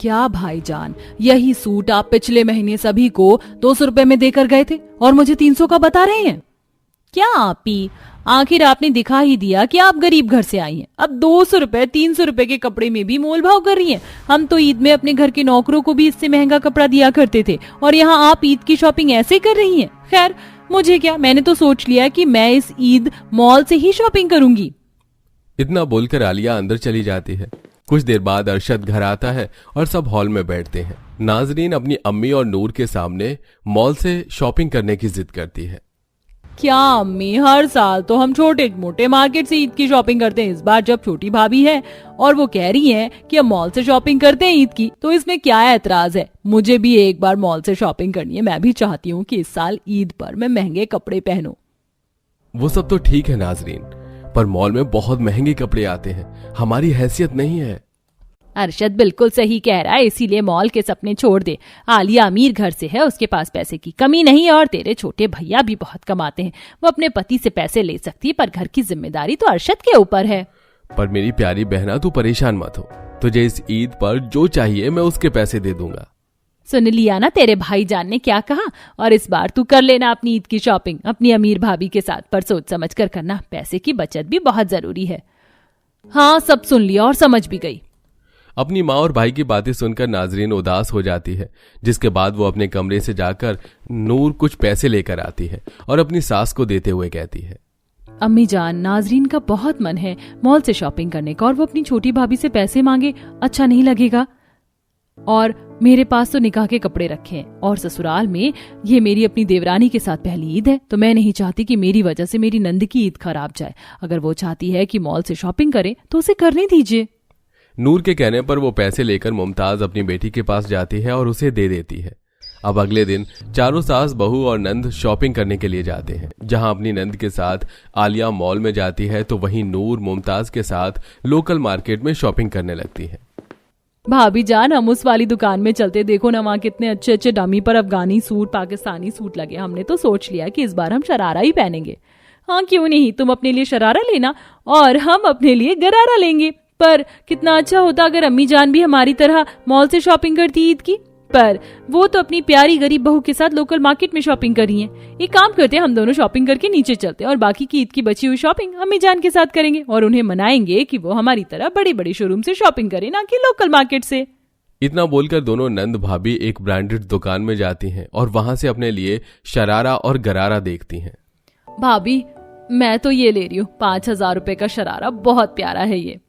क्या भाईजान, यही सूट आप पिछले महीने सभी को 200 रुपए में देकर गए थे और मुझे 300 का बता रहे हैं। क्या आपी, आखिर आपने दिखा ही दिया कि आप गरीब घर से आई हैं। अब 200 रुपए 300 रुपए के कपड़े में भी मोल भाव कर रही हैं। हम तो ईद में अपने घर के नौकरों को भी इससे महंगा कपड़ा दिया करते थे और यहाँ आप ईद की शॉपिंग ऐसे कर रही हैं। खैर मुझे क्या, मैंने तो सोच लिया कि मैं इस ईद मॉल से ही शॉपिंग करूंगी। इतना बोलकर आलिया अंदर चली जाती है। कुछ देर बाद अरशद घर आता है और सब हॉल में बैठते हैं। नाजरीन अपनी अम्मी और नूर के सामने मॉल से शॉपिंग करने की जिद करती है। क्या अम्मी, हर साल तो हम छोटे मोटे मार्केट से ईद की शॉपिंग करते हैं। इस बार जब छोटी भाभी है और वो कह रही हैं कि हम मॉल से शॉपिंग करते हैं ईद की, तो इसमें क्या एतराज है। मुझे भी एक बार मॉल से शॉपिंग करनी है। मैं भी चाहती हूँ कि इस साल ईद पर मैं महंगे कपड़े पहनूं। वो सब तो ठीक है नाजरीन, पर मॉल में बहुत महंगे कपड़े आते हैं, हमारी हैसियत नहीं है। अरशद बिल्कुल सही कह रहा है, इसीलिए मॉल के सपने छोड़ दे। आलिया अमीर घर से है, उसके पास पैसे की कमी नहीं है और तेरे छोटे भैया भी बहुत कमाते हैं। वो अपने पति से पैसे ले सकती है, पर घर की जिम्मेदारी तो अरशद के ऊपर है। पर मेरी प्यारी बहना, तू परेशान मत हो। तुझे इस ईद पर जो चाहिए मैं उसके पैसे दे दूंगा। सुन लिया ना तेरे भाईजान ने क्या कहा। और इस बार तू कर लेना अपनी ईद की शॉपिंग अपनी अमीर भाभी के साथ, पर सोच समझ कर करना। पैसे की बचत भी बहुत जरूरी है। हाँ, सब सुन लिया और समझ भी गई। अपनी माँ और भाई की बातें सुनकर नाजरीन उदास हो जाती है, जिसके बाद वो अपने कमरे से जाकर नूर कुछ पैसे लेकर आती है और अपनी सास को देते हुए कहती है, अम्मी जान, नाजरीन का बहुत मन है मॉल से शॉपिंग करने का और वो अपनी छोटी भाभी से पैसे मांगे, अच्छा नहीं लगेगा। और मेरे पास तो निकाह के कपड़े रखे हैं और ससुराल में ये मेरी अपनी देवरानी के साथ पहली ईद है, तो मैं नहीं चाहती कि मेरी वजह से मेरी नंद की ईद खराब जाए। अगर वो चाहती है कि मॉल से शॉपिंग करे तो उसे करने दीजिए। नूर के कहने पर वो पैसे लेकर मुमताज अपनी बेटी के पास जाती है और उसे दे देती है। अब अगले दिन चारों सास, बहू और नंद शॉपिंग करने के लिए जाते हैं। जहां अपनी नंद के साथ आलिया मॉल में जाती है, तो वहीं नूर मुमताज के साथ लोकल मार्केट में शॉपिंग करने लगती है। भाभी जान, हम उस वाली दुकान में चलते, देखो ना वहाँ कितने अच्छे अच्छे डमी पर अफगानी सूट, पाकिस्तानी सूट लगे। हमने तो सोच लिया कि इस बार हम शरारा ही पहनेंगे। हाँ क्यों नहीं, तुम अपने लिए शरारा लेना और हम अपने लिए गरारा लेंगे। पर कितना अच्छा होता अगर अम्मी जान भी हमारी तरह मॉल से शॉपिंग करती ईद की, पर वो तो अपनी प्यारी गरीब बहू के साथ लोकल मार्केट में शॉपिंग कर रही हैं। एक काम करते हैं, हम दोनों शॉपिंग करके नीचे चलते हैं और बाकी की ईद की बची हुई शॉपिंग अम्मी जान के साथ करेंगे और उन्हें मनाएंगे कि वो हमारी तरह बड़े बड़े शोरूम से शॉपिंग करें, ना कि लोकल मार्केट से। इतना बोलकर दोनों नंद भाभी एक ब्रांडेड दुकान में जाती हैं और वहां से अपने लिए शरारा और गरारा देखती हैं। भाभी, मैं तो ये ले रही हूँ, 5,000 रुपए का शरारा, बहुत प्यारा है ये।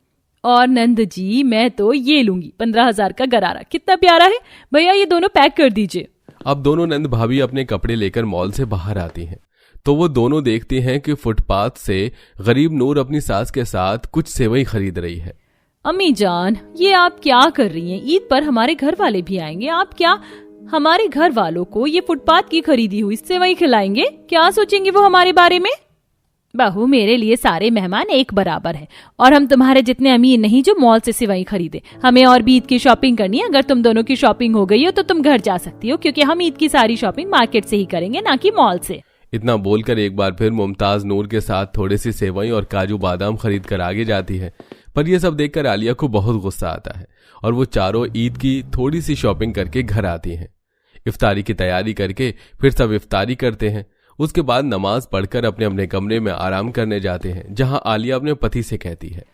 और नंद जी, मैं तो ये लूंगी, 15,000 का गरारा, कितना प्यारा है। भैया ये दोनों पैक कर दीजिए। अब दोनों नंद भाभी अपने कपड़े लेकर मॉल से बाहर आती हैं, तो वो दोनों देखती हैं कि फुटपाथ से गरीब नूर अपनी सास के साथ कुछ सेवई खरीद रही है। अम्मी जान, ये आप क्या कर रही हैं? ईद पर हमारे घर वाले भी आएंगे, आप क्या हमारे घर वालों को ये फुटपाथ की खरीदी हुई सेवई खिलाएंगे? क्या सोचेंगे वो हमारे बारे में? बहू, मेरे लिए सारे मेहमान एक बराबर हैं और हम तुम्हारे जितने अमीर नहीं जो मॉल से सेवई खरीदे। हमें और भी ईद की शॉपिंग करनी है। अगर तुम दोनों की शॉपिंग हो गई हो तो तुम घर जा सकती हो, क्योंकि हम ईद की सारी शॉपिंग मार्केट से ही करेंगे, ना कि मॉल से। इतना बोलकर एक बार फिर मुमताज नूर के साथ थोड़ी सी सेवई और काजू बादाम खरीद कर आगे जाती है। पर यह सब देखकर आलिया को बहुत गुस्सा आता है और वो चारों ईद की थोड़ी सी शॉपिंग करके घर आती हैं। इफ्तारी की तैयारी करके फिर सब इफ्तारी करते हैं। उसके बाद नमाज पढ़कर अपने अपने कमरे में आराम करने जाते हैं, जहां आलिया अपने पति से कहती है,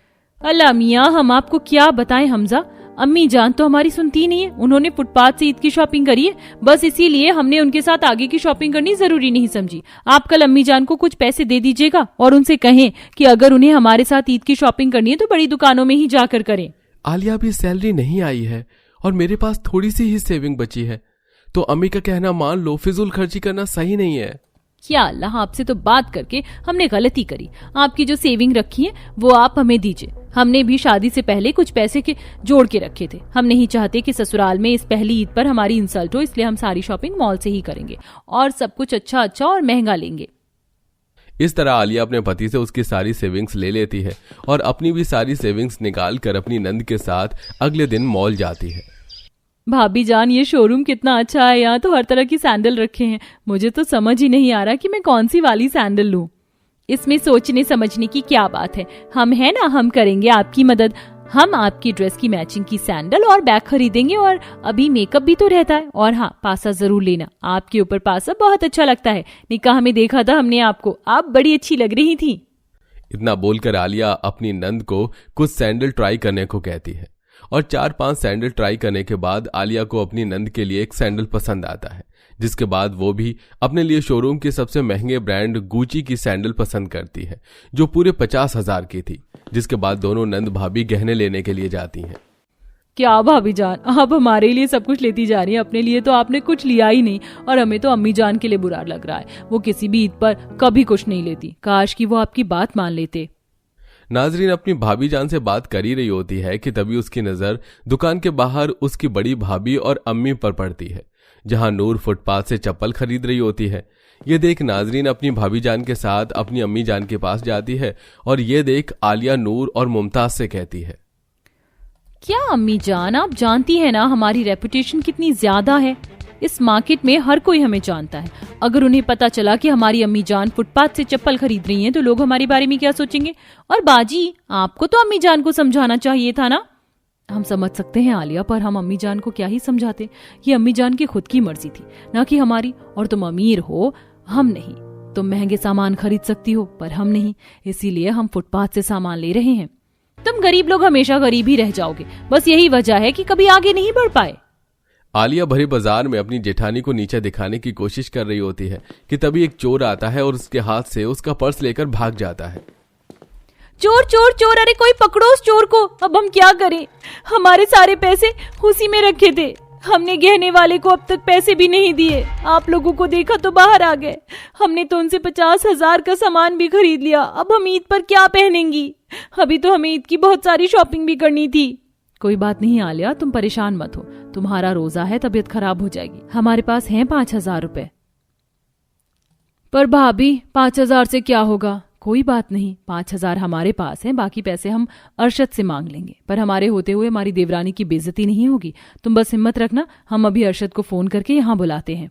अल्लाह मियाँ, हम आपको क्या बताएं हमजा, अम्मी जान तो हमारी सुनती नहीं है। उन्होंने फुटपाथ से ईद की शॉपिंग करी है, बस इसीलिए हमने उनके साथ आगे की शॉपिंग करनी जरूरी नहीं समझी। आप कल अम्मी जान को कुछ पैसे दे दीजिएगा और उनसे कहें कि अगर उन्हें हमारे साथ ईद की शॉपिंग करनी है तो बड़ी दुकानों में ही जाकर करें। आलिया भी सैलरी नहीं आई है और मेरे पास थोड़ी सी ही सेविंग बची है, तो अम्मी का कहना मान लो, फिजूल खर्ची करना सही नहीं है। क्या अल्लाह, आपसे तो बात करके हमने गलती करी। आपकी जो सेविंग रखी है वो आप हमें दीजिए। हमने भी शादी से पहले कुछ पैसे के जोड़ के रखे थे। हम नहीं चाहते कि ससुराल में इस पहली ईद पर हमारी इंसल्ट हो, इसलिए हम सारी शॉपिंग मॉल से ही करेंगे और सब कुछ अच्छा अच्छा और महंगा लेंगे। इस तरह आलिया अपने पति से उसकी सारी सेविंग्स ले लेती है और अपनी भी सारी सेविंग्स निकाल कर अपनी नंद के साथ अगले दिन मॉल जाती है। भाभी जान, ये शोरूम कितना अच्छा है, यहाँ तो हर तरह की सैंडल रखे हैं। मुझे तो समझ ही नहीं आ रहा कि मैं कौन सी वाली सैंडल लूं। इसमें सोचने समझने की क्या बात है, हम है ना, हम करेंगे आपकी मदद। हम आपकी ड्रेस की मैचिंग की सैंडल और बैग खरीदेंगे और अभी मेकअप भी तो रहता है। और हाँ, पासा जरूर लेना, आपके ऊपर पासा बहुत अच्छा लगता है। निकाह में देखा था हमने आपको, आप बड़ी अच्छी लग रही थी। इतना बोलकर आलिया अपनी नंद को कुछ सैंडल ट्राई करने को कहती है और 4-5 सैंडल ट्राई करने के बाद आलिया को अपनी नंद के लिए एक सैंडल पसंद आता है, जिसके बाद वो भी अपने लिए शोरूम के सबसे महंगे ब्रांड गुची की सैंडल पसंद करती है जो पूरे 50,000 की थी। जिसके बाद दोनों नंद भाभी गहने लेने के लिए जाती हैं। क्या भाभी जान, आप हमारे लिए सब कुछ लेती जा रही हैं, अपने लिए तो आपने कुछ लिया ही नहीं। और हमें तो अम्मी जान के लिए बुरा लग रहा है, वो किसी भी ईद पर कभी कुछ नहीं लेती। काश कि वो आपकी बात मान लेते। नाजरीन अपनी भाभी जान से बात कर ही रही होती है कि तभी उसकी नजर दुकान के बाहर उसकी बड़ी भाभी और अम्मी पर पड़ती है, जहां नूर फुटपाथ से चप्पल खरीद रही होती है। ये देख नाजरीन अपनी भाभी जान के साथ अपनी अम्मी जान के पास जाती है और ये देख आलिया नूर और मुमताज से कहती है, क्या अम्मी जान, आप जानती है ना हमारी रेपुटेशन कितनी ज्यादा है। इस मार्केट में हर कोई हमें जानता है। अगर उन्हें पता चला कि हमारी अम्मी जान फुटपाथ से चप्पल खरीद रही हैं तो लोग हमारे बारे में क्या सोचेंगे। और बाजी, आपको तो अम्मी जान को समझाना चाहिए था ना। हम समझ सकते हैं आलिया, पर हम अम्मी जान को क्या ही समझाते। ये अम्मी जान की खुद की मर्जी थी, ना कि हमारी। और तुम अमीर हो, हम नहीं। तुम महंगे सामान खरीद सकती हो पर हम नहीं, इसीलिए हम फुटपाथ से सामान ले रहे हैं। तुम गरीब लोग हमेशा गरीब ही रह जाओगे, बस यही वजह है कि कभी आगे नहीं बढ़ पाए। आलिया भरे बाजार में अपनी जेठानी को नीचे दिखाने की कोशिश कर रही होती है कि तभी एक चोर आता है और उसके हाथ से उसका पर्स लेकर भाग जाता है। चोर चोर चोर, अरे कोई पकड़ो उस चोर को। अब हम क्या करें, हमारे सारे पैसे उसी में रखे थे। हमने गहने वाले को अब तक पैसे भी नहीं दिए। आप लोगों को देखा तो बाहर आ गए। हमने तो उनसे 50,000 का सामान भी खरीद लिया। अब हम ईद पर क्या पहनेंगी। अभी तो हमें ईद की बहुत सारी शॉपिंग भी करनी थी। कोई बात नहीं आलिया, तुम परेशान मत हो। तुम्हारा रोजा है, तबीयत खराब हो जाएगी। हमारे पास हैं 5,000 रुपए। पर भाभी 5,000 से क्या होगा। कोई बात नहीं, 5,000 हमारे पास हैं, बाकी पैसे हम अरशद से मांग लेंगे। पर हमारे होते हुए हमारी देवरानी की बेइज्जती नहीं होगी। तुम बस हिम्मत रखना, हम अभी अरशद को फोन करके यहाँ बुलाते हैं।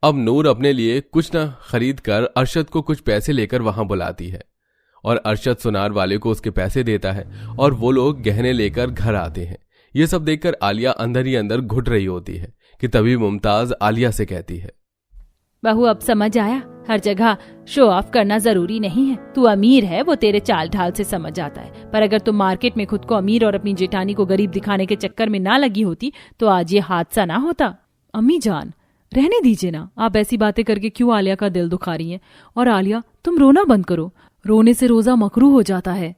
अब नूर अपने लिए कुछ न खरीद कर अरशद को कुछ पैसे लेकर वहां बुलाती है और अरशद सुनार वाले को उसके पैसे देता है और वो लोग गहने लेकर घर आते हैं। ये सब देखकर आलिया अंदर ही अंदर घुट रही होती है कि तभी मुमताज आलिया से कहती है, बहू अब समझ आया, हर जगह शो ऑफ करना जरूरी नहीं है। तू अमीर है, वो तेरे चाल ढाल से समझ आता है। पर अगर तुम मार्केट में खुद को अमीर और अपनी जेठानी को गरीब दिखाने के चक्कर में ना लगी होती तो आज ये हादसा ना होता। अम्मी जान, रहने दीजिए ना, आप ऐसी बातें करके क्यों आलिया का दिल दुखा रही हैं। और आलिया, तुम रोना बंद करो, रोने से रोजा मकरू हो जाता है।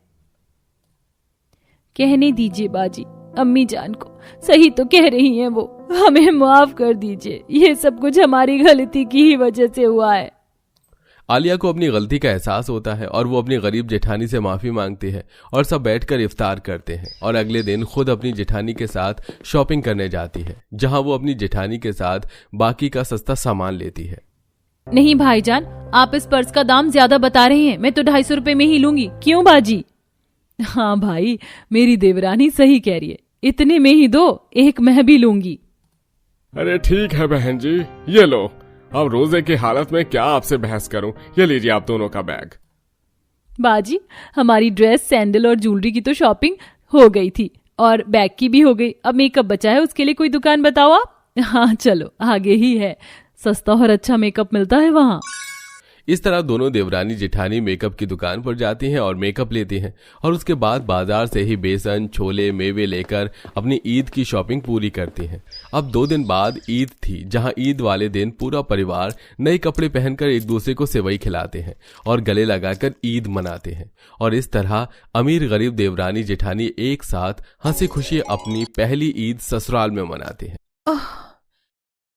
कहने दीजिए बाजी, अम्मी जान को सही तो कह रही हैं वो। हमें माफ कर दीजिए, ये सब कुछ हमारी गलती की ही वजह से हुआ है। आलिया को अपनी गलती का एहसास होता है और वो अपनी गरीब जेठानी से माफी मांगती है और सब बैठकर इफ्तार करते हैं और अगले दिन खुद अपनी जेठानी के साथ शॉपिंग करने जाती है, जहां वो अपनी जेठानी के साथ बाकी का सस्ता सामान लेती है। नहीं भाईजान, आप इस पर्स का दाम ज्यादा बता रहे हैं, मैं तो 250 रुपए में ही लूंगी। क्यों बाजी? हाँ भाई, मेरी देवरानी सही कह रही है, इतने में ही दो, एक मैं भी लूंगी। अरे ठीक है बहन जी, ये लो। अब रोजे की हालत में क्या आपसे बहस करूं, ये लीजिए आप दोनों का बैग। बाजी, हमारी ड्रेस, सैंडल और ज्वेलरी की तो शॉपिंग हो गई थी और बैग की भी हो गई। अब मेकअप बचा है, उसके लिए कोई दुकान बताओ आप। हाँ चलो, आगे ही है, सस्ता और अच्छा मेकअप मिलता है वहाँ। इस तरह दोनों देवरानी जेठानी मेकअप की दुकान पर जाती हैं और मेकअप लेती हैं और उसके बाद बाजार से ही बेसन, छोले, मेवे लेकर अपनी ईद की शॉपिंग पूरी करती हैं। अब 2 दिन बाद ईद थी, जहां ईद वाले दिन पूरा परिवार नए कपड़े पहनकर एक दूसरे को सेवई खिलाते हैं और गले लगाकर ईद मनाते हैं। और इस तरह अमीर गरीब देवरानी जेठानी एक साथ हंसी खुशी अपनी पहली ईद ससुराल में मनाते हैं।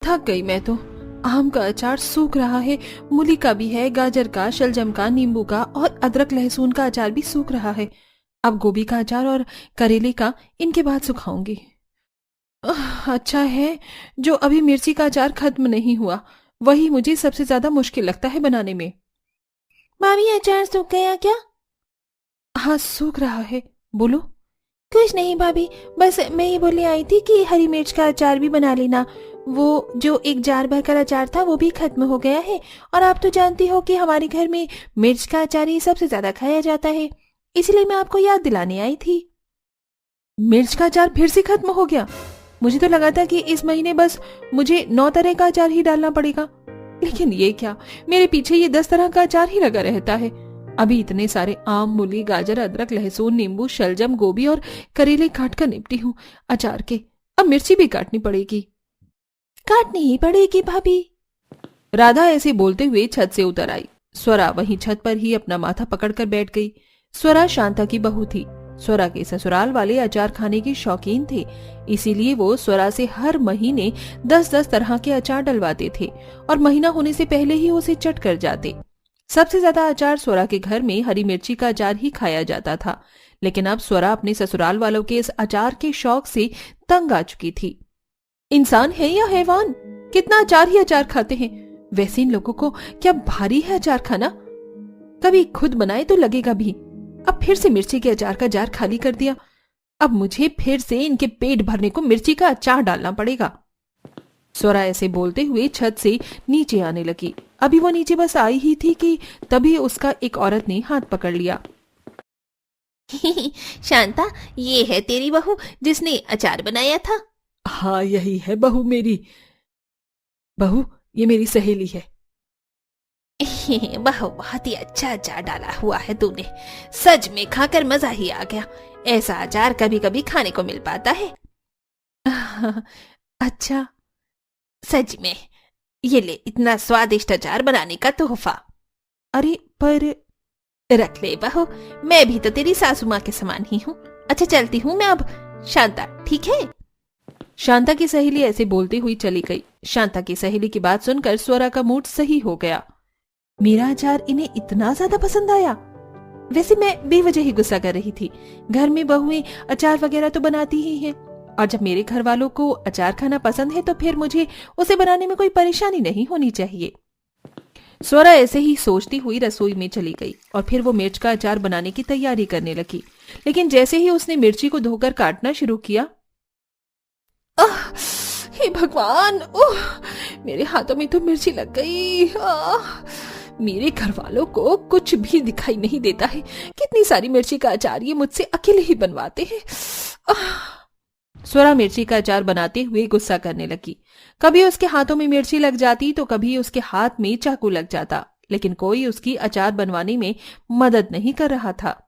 थक गई मैं तो। आम का अचार सूख रहा है, मूली का भी है, गाजर का, शलजम का, नींबू का और अदरक लहसुन का अचार भी सूख रहा है। अब गोभी का अचार और करेले का इनके बाद सुखाऊंगी। अच्छा है जो अभी मिर्ची का अचार खत्म नहीं हुआ, वही मुझे सबसे ज्यादा मुश्किल लगता है बनाने में। भाभी अचार सूख गया क्या? हाँ सूख रहा है, बोलो। कुछ नहीं भाभी, बस मैं ये बोलने आई थी कि हरी मिर्च का अचार भी बना लेना। वो जो एक जार भरकर अचार था वो भी खत्म हो गया है और आप तो जानती हो कि हमारे घर में मिर्च का अचार ही सबसे ज्यादा खाया जाता है। इसलिए मैं आपको याद दिलाने आई थी। मिर्च का अचार फिर से खत्म हो गया। मुझे तो लगा था कि इस महीने बस मुझे 9 तरह का अचार ही डालना पड़ेगा, लेकिन ये क्या, मेरे पीछे ये 10 तरह का अचार ही लगा रहता है। अभी इतने सारे आम, मूली, गाजर, अदरक, लहसुन, नींबू, शलजम, गोभी और करेले काट कर निपटी हूँ अचार के। अब मिर्ची भी काटनी पड़ेगी। काटनी ही पड़ेगी भाभी। राधा ऐसे बोलते हुए छत से उतर आई। स्वरा वहीं छत पर ही अपना माथा पकड़कर बैठ गई। स्वरा शांता की बहू थी। स्वरा के ससुराल वाले अचार खाने के शौकीन थे, इसीलिए वो स्वरा से हर महीने 10-10 तरह के अचार डलवाते थे और महीना होने से पहले ही उसे चट कर जाते। सबसे ज्यादा अचार स्वरा के घर में हरी मिर्ची का अचार ही खाया जाता था, लेकिन अब स्वरा अपने ससुराल वालों के इस अचार के शौक से तंग आ चुकी थी। इंसान है या हैवान, कितना अचार ही अचार खाते हैं। वैसे इन लोगों को क्या भारी है अचार खाना, कभी खुद बनाए तो लगेगा भी। अब फिर से मिर्ची के अचार का जार खाली कर दिया। अब मुझे फिर से इनके पेट भरने को मिर्ची का अचार डालना पड़ेगा। स्वरा ऐसे बोलते हुए छत से नीचे आने लगी। अभी वो नीचे बस आई ही थी कि तभी उसका एक औरत ने हाथ पकड़ लिया। शांता, ये है तेरी बहू जिसने अचार बनाया था। हाँ, यही है बहू मेरी। बहू, ये मेरी सहेली है। बहू, बहुत ही अच्छा अचार डाला हुआ है तूने। सच में खाकर मजा ही आ गया। ऐसा अचार कभी कभी खाने को मिल पाता है। अच्छा, सच में। ये ले, इतना स्वादिष्ट अचार बनाने का तोहफा। अरे पर रख ले बहू, मैं भी तो तेरी सासू माँ के समान ही हूँ। अच्छा, चलती हूँ मैं अब। शांता, ठीक है? शांता की सहेली ऐसे बोलती हुई चली गई। शांता की सहेली की बात सुनकर स्वरा का मूड सही हो गया। मेरा अचार इन्हें इतना ज्यादा पसंद आया। वैसे मैं बेवजह ही गुस्सा कर रही थी। घर में बहुएं अचार वगैरह तो बनाती ही हैं, और जब मेरे घर वालों को अचार खाना पसंद है तो फिर मुझे उसे बनाने में कोई परेशानी नहीं होनी चाहिए। स्वरा ऐसे ही सोचती हुई रसोई में चली गई और फिर वो मिर्च का अचार बनाने की तैयारी करने लगी। लेकिन जैसे ही उसने मिर्ची को धोकर काटना शुरू किया, हे भगवान, मेरे हाथों में तो मिर्ची लग गई। मेरे घर वालों को कुछ भी दिखाई नहीं देता है। कितनी सारी मिर्ची का अचार ये मुझसे अकेले ही बनवाते हैं। स्वरा मिर्ची का अचार बनाते हुए गुस्सा करने लगी। कभी उसके हाथों में मिर्ची लग जाती तो कभी उसके हाथ में चाकू लग जाता, लेकिन कोई उसकी अचार बनवाने में मदद नहीं कर रहा था।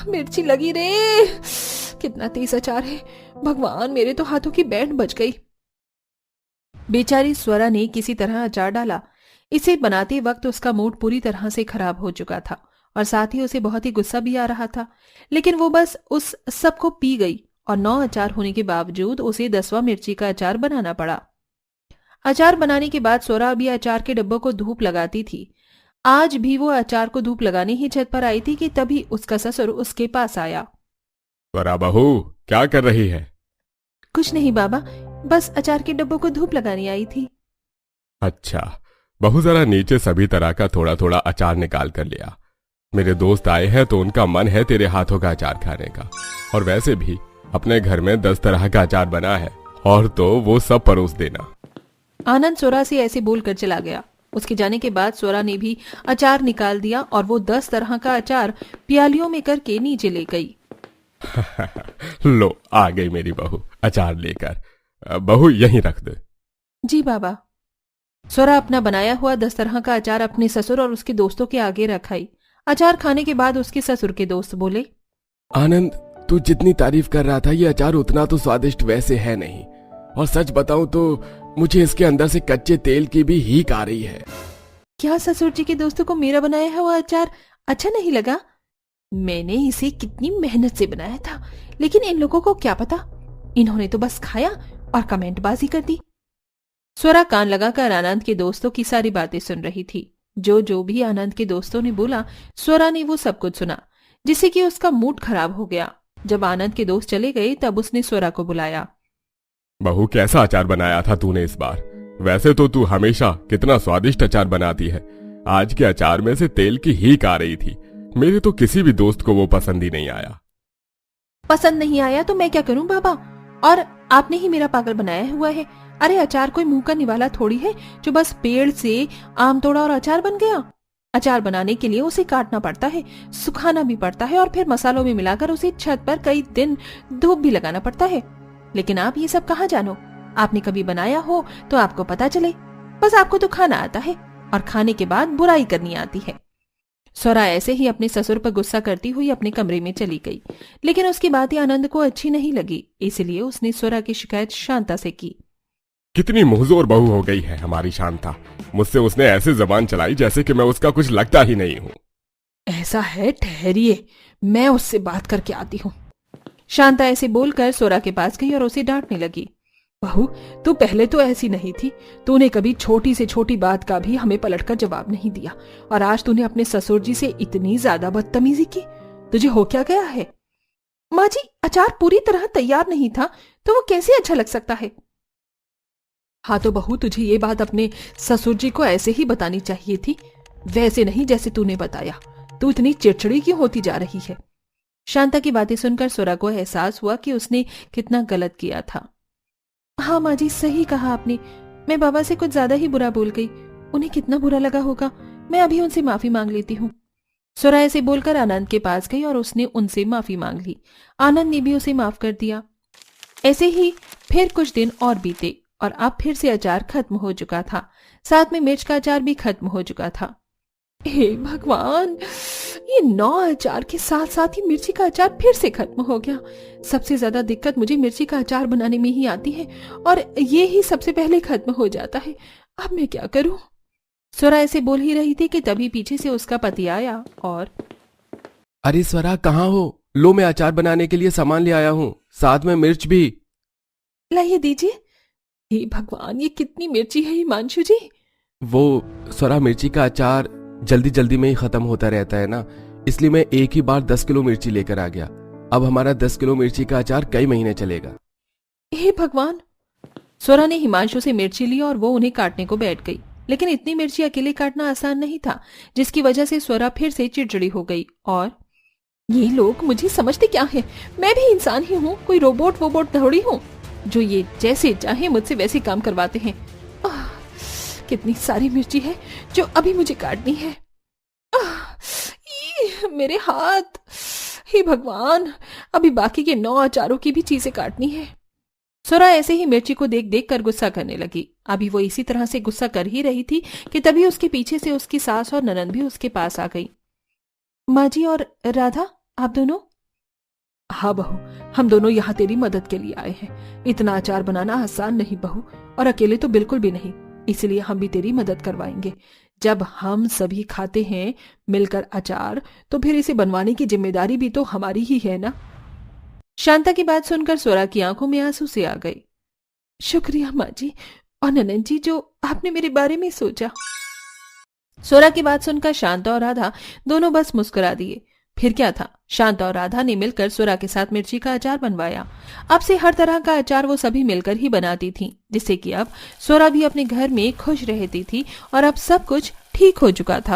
मिर्ची लगी रे, कितना तेज अचार है। भगवान, मेरे तो हाथों की बैंड बज गई। बेचारी स्वरा ने किसी तरह अचार डाला। इसे बनाते वक्त उसका मूड पूरी तरह से खराब हो चुका था और साथ ही उसे बहुत ही गुस्सा भी आ रहा था, लेकिन वो बस उस सब को पी गई और 9 अचार होने के बावजूद उसे 10वां मिर्ची का अचार बनाना पड़ा। अचार बनाने के बाद स्वरा भी अचार के डब्बों को धूप लगाती थी। आज भी वो अचार को धूप लगाने ही छत पर आई थी कि तभी उसका ससुर उसके पास आया। स्वरा बहू, क्या कर रही है? कुछ नहीं बाबा, बस अचार के डब्बों को धूप लगाने आई थी। अच्छा बहू, जरा नीचे सभी तरह का थोड़ा थोड़ा अचार निकाल कर लिया। मेरे दोस्त आए हैं तो उनका मन है तेरे हाथों का अचार खाने का, और वैसे भी अपने घर में 10 तरह का अचार बना है, और तो वो सब परोस देना। आनंद स्वरा से ऐसे बोलकर चला गया। उसके जाने के बाद स्वरा ने भी अचार निकाल दिया और वो 10 तरह का अचार प्यालियों में करके नीचे ले गई। लो, आ गई मेरी बहू अचार लेकर। बहू, यहीं रख दे। जी बाबा। स्वरा अपना बनाया हुआ 10 तरह का अचार अपने ससुर और उसके दोस्तों के आगे रखाई। अचार खाने के बाद उसके ससुर के दोस्त बोले, आनंद, तू जितनी तारीफ कर रहा था ये अचार उतना तो स्वादिष्ट वैसे है नहीं, और सच बताऊं तो मुझे इसके अंदर से कच्चे तेल की भी हीक आ रही है। क्या ससुर जी के दोस्तों को मेरा बनाया हुआ अचार अच्छा नहीं लगा? मैंने इसे कितनी मेहनत से बनाया था, लेकिन इन लोगों को क्या पता, इन्होंने तो बस खाया और कमेंटबाजी कर दी। स्वरा कान लगाकर आनंद के दोस्तों की सारी बातें सुन रही थी। जो भी आनंद के दोस्तों ने बोला, स्वरा ने वो सब कुछ सुना, जिससे कि उसका मूड खराब हो गया। जब आनंद के दोस्त चले गए तब उसने स्वरा को बुलाया। बहू, कैसा अचार बनाया था तूने इस बार? वैसे तो तू हमेशा कितना स्वादिष्ट अचार बनाती है। आज के अचार में से तेल की हीक आ रही थी। मेरे तो किसी भी दोस्त को वो पसंद ही नहीं आया। पसंद नहीं आया तो मैं क्या करूं बाबा, और आपने ही मेरा पागल बनाया हुआ है। अरे अचार कोई मुंह का निवाला थोड़ी है जो बस पेड़ से आम तोड़ा और अचार बन गया। अचार बनाने के लिए उसे काटना पड़ता है, सुखाना भी पड़ता है और फिर मसालों में मिलाकर उसे छत पर कई दिन धूप भी लगाना पड़ता है। लेकिन आप ये सब कहाँ जानो, आपने कभी बनाया हो तो आपको पता चले। बस आपको तो खाना आता है और खाने के बाद बुराई करनी आती है। स्वरा ऐसे ही अपने ससुर पर गुस्सा करती हुई अपने कमरे में चली गई, लेकिन उसकी बातें आनंद को अच्छी नहीं लगी, इसलिए उसने स्वरा की शिकायत शांता से की। कितनी मुंहजोर बहू हो गई है हमारी शांता। मुझसे उसने ऐसे जबान चलाई जैसे कि मैं उसका कुछ लगता ही नहीं हूँ। ऐसा है, ठहरिए, मैं उससे बात करके आती हूँ। शांता ऐसे बोलकर स्वरा के पास गई और उसे डांटने लगी। बहू, तू पहले तो ऐसी नहीं थी। तूने कभी छोटी से छोटी बात का भी हमें पलटकर जवाब नहीं दिया, और आज तूने अपने ससुर जी से इतनी ज्यादा बदतमीजी की। तुझे हो क्या गया है? माँ जी, अचार पूरी तरह तैयार नहीं था तो वो कैसे अच्छा लग सकता है? हाँ तो बहू, तुझे ये बात अपने ससुर जी को ऐसे ही बतानी चाहिए थी, वैसे नहीं जैसे तूने बताया। तू इतनी चिड़चिड़ी क्यों होती जा रही है? शांता की बातें सुनकर स्वरा को एहसास हुआ कि उसने कितना गलत किया था। हाँ माँ जी, सही कहा आपने। मैं बाबा से कुछ ज्यादा ही बुरा बोल गई। उन्हें कितना बुरा लगा होगा। मैं अभी उनसे माफी मांग लेती हूँ। स्वरा ऐसे बोलकर आनंद के पास गई और उसने उनसे माफी मांग ली। आनंद ने भी उसे माफ कर दिया। ऐसे ही फिर कुछ दिन और बीते और अब फिर से अचार खत्म हो चुका था। साथ में मिर्च का अचार भी खत्म हो चुका था। हे भगवान, ये 9 अचार के साथ साथ ही मिर्ची का अचार फिर से खत्म हो गया। सबसे ज्यादा दिक्कत मुझे मिर्ची का अचार बनाने में ही आती है और ये ही सबसे पहले खत्म हो जाता है। अब मैं क्या करूं? स्वरा ऐसे बोल ही रही थी कि तभी पीछे से उसका पति आया और अरे स्वरा, कहाँ हो? लो, मैं अचार बनाने के लिए सामान ले आया हूँ, साथ में मिर्च भी। लाइए दीजिए। हे भगवान, ये कितनी मिर्ची है हिमांशु जी? वो स्वरा, मिर्ची का अचार जल्दी जल्दी में ही खत्म होता रहता है ना, इसलिए मैं एक ही बार 10 किलो मिर्ची लेकर आ गया। अब हमारा 10 किलो मिर्ची का अचार कई महीने चलेगा। हे भगवान। स्वरा ने हिमांशु से मिर्ची ली और वो उन्हें काटने को बैठ गई, लेकिन इतनी मिर्ची अकेले काटना आसान नहीं था, जिसकी वजह से स्वरा फिर से चिड़चिड़ी हो गई। और ये लोग मुझे समझते क्या है? मैं भी इंसान ही हूँ, कोई रोबोट वोबोट थोड़ी हूँ जो ये जैसे चाहे मुझसे वैसे काम करवाते हैं। कितनी सारी मिर्ची है जो अभी मुझे काटनी है। मेरे हाथ। हे भगवान, अभी बाकी के 9 अचारों की भी चीजें काटनी है। स्वरा ऐसे ही मिर्ची को देख देख कर गुस्सा करने लगी। अभी वो इसी तरह से गुस्सा कर ही रही थी कि तभी उसके पीछे से उसकी सास और ननंद भी उसके पास आ गई। माँ जी और राधा, आप दोनों? हाँ बहू, हम दोनों यहाँ तेरी मदद के लिए आए हैं। इतना अचार बनाना आसान नहीं बहू, और अकेले तो बिल्कुल भी नहीं, इसलिए हम भी तेरी मदद करवाएंगे। जब हम सभी खाते हैं मिलकर अचार, तो फिर इसे बनवाने की जिम्मेदारी भी तो हमारी ही है ना। शांता की बात सुनकर स्वरा की आंखों में आंसू से आ गई। शुक्रिया माँ जी और ननंद जी, जो आपने मेरे बारे में सोचा। स्वरा की बात सुनकर शांता और राधा दोनों बस मुस्कुरा दिए। फिर क्या था, शांता और राधा ने मिलकर स्वरा के साथ मिर्ची का अचार बनवाया। अब से हर तरह का अचार वो सभी मिलकर ही बनाती थीं, जिससे कि अब स्वरा भी अपने घर में खुश रहती थी और अब सब कुछ ठीक हो चुका था।